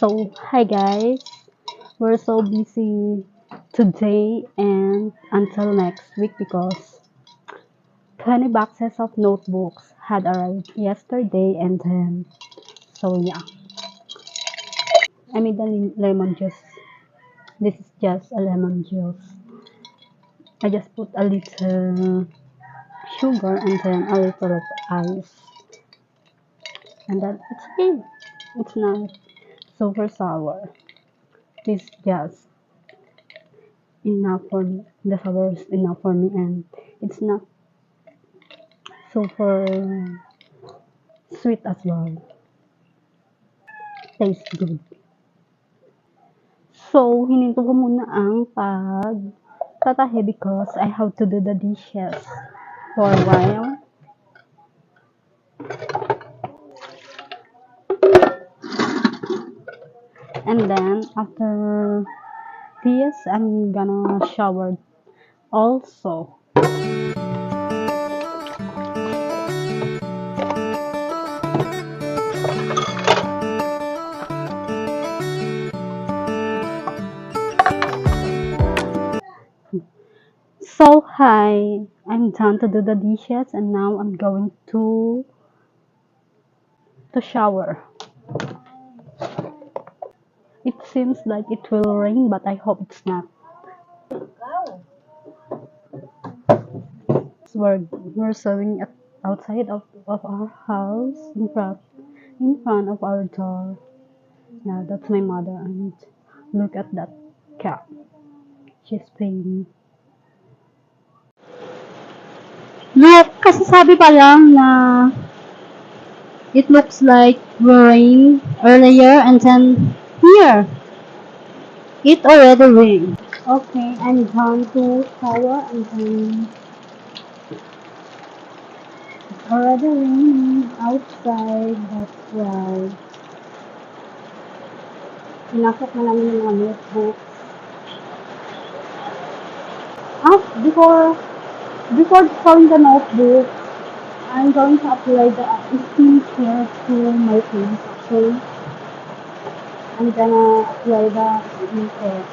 So, hi guys. We're so busy today and until next week because 20 boxes of notebooks had arrived yesterday and then, so yeah. I made the lemon juice. This is just a lemon juice. I just put a little sugar and then a little of ice. And then it's okay. It's not super sour. This is just enough for me. The sour is enough for me and it's not super sweet as well. Tastes good. So, hininto ko muna ang pagtatahe because I have to do the dishes for a while. And then, after this, I'm gonna shower also. So, hi, I'm done to do the dishes and now I'm going to shower. It seems like it will rain, but I hope it's not. We're sewing outside of our house in front of our door. Yeah, that's my mother and look at that cat. She's playing. No, kasi sabi pa lang na it looks like rain earlier and then here it already rained. Okay, I'm done to shower and then it's already raining outside. That's why pinasok na namin yung mga notebook. Before showing the notebook, I'm going to apply the skincare to my face. Okay, I'm gonna apply the skincare.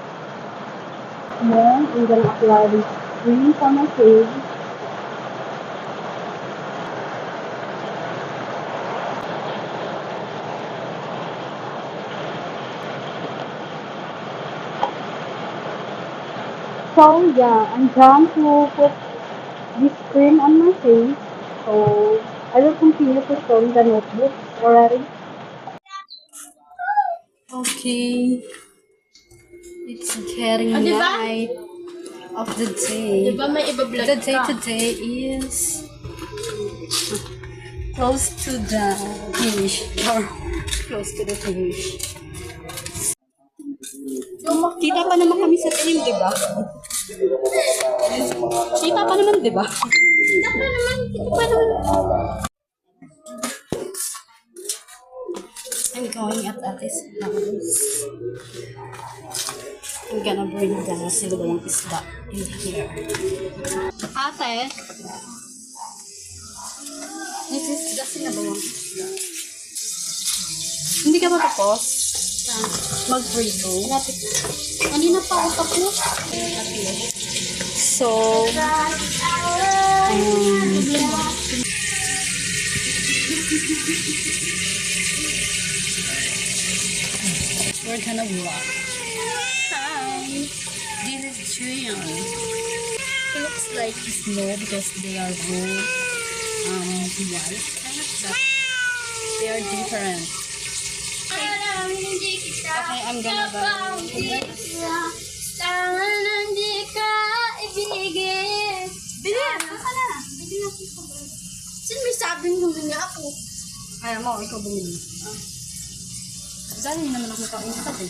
Then I'm gonna apply this cream for my face. So yeah, I'm done to put this cream on my face. So I will continue to show the notebook already. Okay, it's getting night of the day. May iba-vlog The day ka? today is close to the finish or close to the finish. Kita pa naman kami sa team, di ba? Kita pa naman, di ba? I'm going at Ate's house. I'm gonna bring the silawang isda in here. Ate, this is the silawang isda. Hindi ka ba tapos? Mag-prito? Kanina pa ako tapos. So, we're gonna vlog. Hi! This is Julian. It looks like snow because they are both white, but they are different. Okay, I'm gonna buy Hindi ka ibigin. Bilis! Baka na! Bilis! Sino may sabing bumili ako? Ayaw mo, ikaw bumili. Dali naman ako kain ka eh.